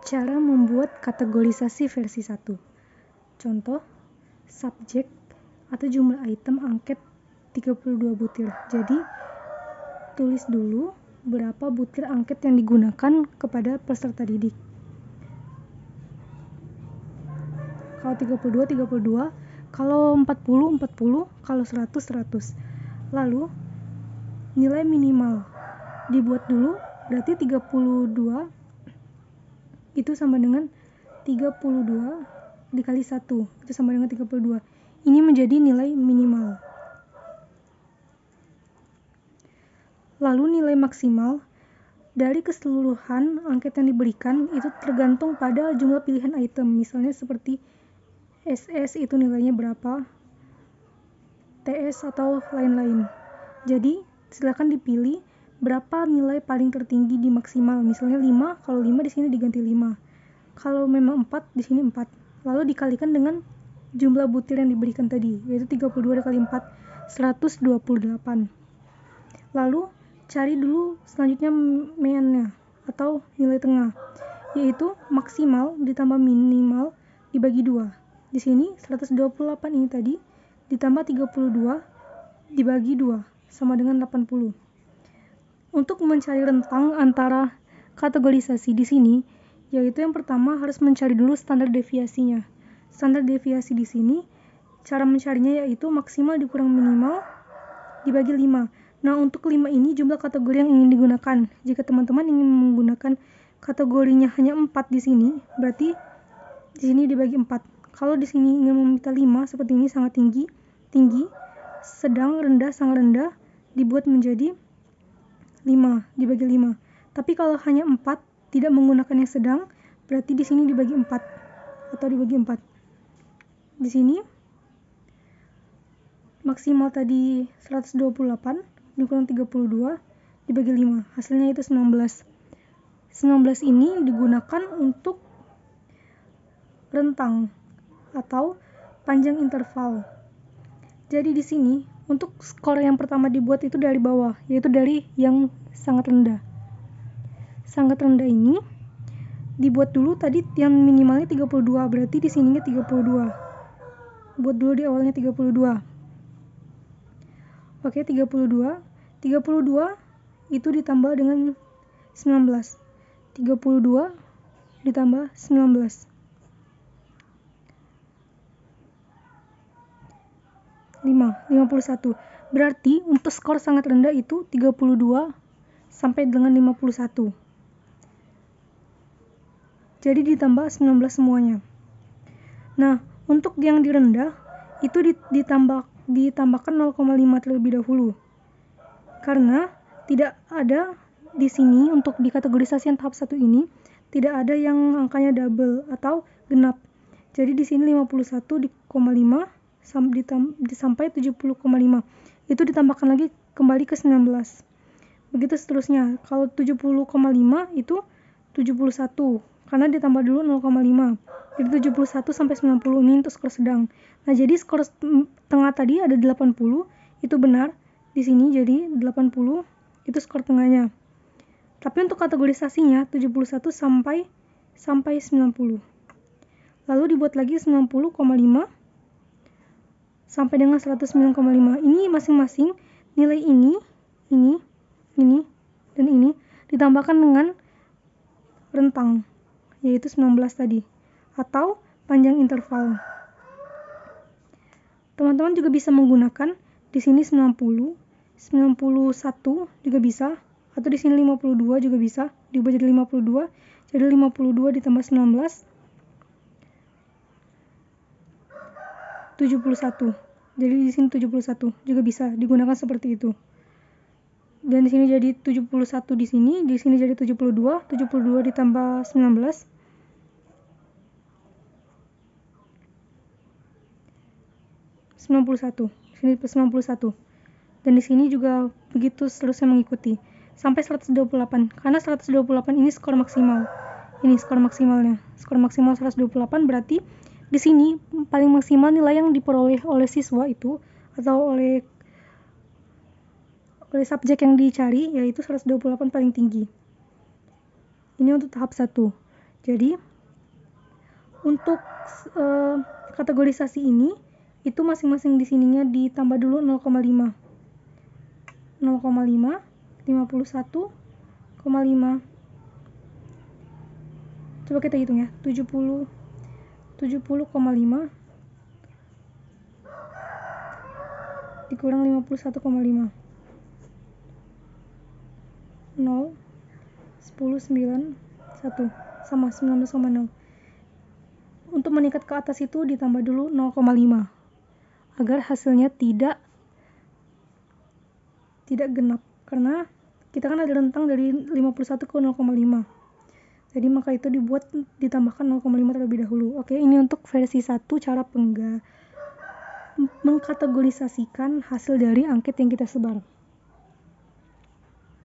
Cara membuat kategorisasi versi 1. Contoh, subjek atau jumlah item angket 32 butir. Jadi, tulis dulu berapa butir angket yang digunakan kepada peserta didik. Kalau 32, 32. Kalau 40, 40. Kalau 100, 100. Lalu, nilai minimal dibuat dulu, berarti 32 itu sama dengan 32 dikali 1, itu sama dengan 32. Ini menjadi nilai minimal. Lalu nilai maksimal dari keseluruhan angket yang diberikan itu tergantung pada jumlah pilihan item. Misalnya seperti SS itu nilainya berapa, TS atau lain-lain. Jadi silakan dipilih berapa nilai paling tertinggi di maksimal. Misalnya 5, kalau 5 di sini diganti 5. Kalau memang 4 di sini 4. Lalu dikalikan dengan jumlah butir yang diberikan tadi, yaitu 32 dikali 4, 128. Lalu cari dulu selanjutnya meannya atau nilai tengah, yaitu maksimal ditambah minimal dibagi 2. Di sini 128 ini tadi ditambah 32 dibagi 2 sama dengan 80. Untuk mencari rentang antara kategorisasi di sini, yaitu yang pertama harus mencari dulu standar deviasinya. Standar deviasi di sini cara mencarinya yaitu maksimal dikurang minimal dibagi 5. Nah, untuk 5 ini jumlah kategori yang ingin digunakan. Jika teman-teman ingin menggunakan kategorinya hanya 4 di sini, berarti di sini dibagi 4. Kalau di sini ingin meminta 5 seperti ini, sangat tinggi, sedang, rendah, sangat rendah, dibuat menjadi 5 dibagi 5. Tapi kalau hanya 4 tidak menggunakan yang sedang, berarti di sini dibagi 4 atau dibagi 4. Di sini maksimal tadi 128 dikurang 32 dibagi 5, hasilnya itu 19. 19 ini digunakan untuk rentang atau panjang interval. Jadi di sini untuk skor yang pertama dibuat itu dari bawah, yaitu dari yang sangat rendah. Sangat rendah ini dibuat dulu tadi yang minimalnya 32, berarti di sininya 32. Buat dulu di awalnya 32. Oke, 32. 32 itu ditambah dengan 19. 32 ditambah 19. 51. Berarti untuk skor sangat rendah itu 32 sampai dengan 51. Jadi ditambah 19 semuanya. Nah, untuk yang di rendah itu ditambahkan 0,5 terlebih dahulu. Karena tidak ada di sini untuk di kategorisasi yang tahap 1 ini tidak ada yang angkanya double atau genap. Jadi di sini 51,5 sampai 70,5 itu ditambahkan lagi kembali ke 19. Begitu seterusnya. Kalau 70,5 itu 71 karena ditambah dulu 0,5. Jadi 71 sampai 90 ini untuk skor sedang. Nah, jadi skor tengah tadi ada 80, itu benar di sini, jadi 80 itu skor tengahnya. Tapi untuk kategorisasinya 71 sampai 90. Lalu dibuat lagi 90,5 sampai dengan 109,5. Ini masing-masing nilai ini, dan ini ditambahkan dengan rentang, yaitu 19 tadi, atau panjang interval. Teman-teman juga bisa menggunakan di sini 90, 91 juga bisa, atau di sini 52 juga bisa, diubah jadi 52, jadi 52 ditambah 19, 71. Jadi di sini 71 juga bisa digunakan seperti itu. Dan di sini jadi 71 di sini jadi 72, 72 ditambah 19. 91. Sini 91. Dan di sini juga begitu seterusnya mengikuti sampai 128. Karena 128 ini skor maksimal. Ini skor maksimalnya. Skor maksimal 128 berarti di sini paling maksimal nilai yang diperoleh oleh siswa itu atau oleh subjek yang dicari yaitu 128 paling tinggi. Ini untuk tahap 1. Jadi untuk kategorisasi ini itu masing-masing di sininya ditambah dulu 0,5, 51,5. Coba kita hitung ya, 70,5 dikurang 51,5, 0, 10, 9, 1 sama 19,0. Untuk meningkat ke atas itu ditambah dulu 0,5 agar hasilnya tidak genap, karena kita kan ada rentang dari 51 ke 0,5. Jadi maka itu ditambahkan 0,5 terlebih dahulu. Oke, ini untuk versi 1 cara mengkategorisasikan hasil dari angket yang kita sebar.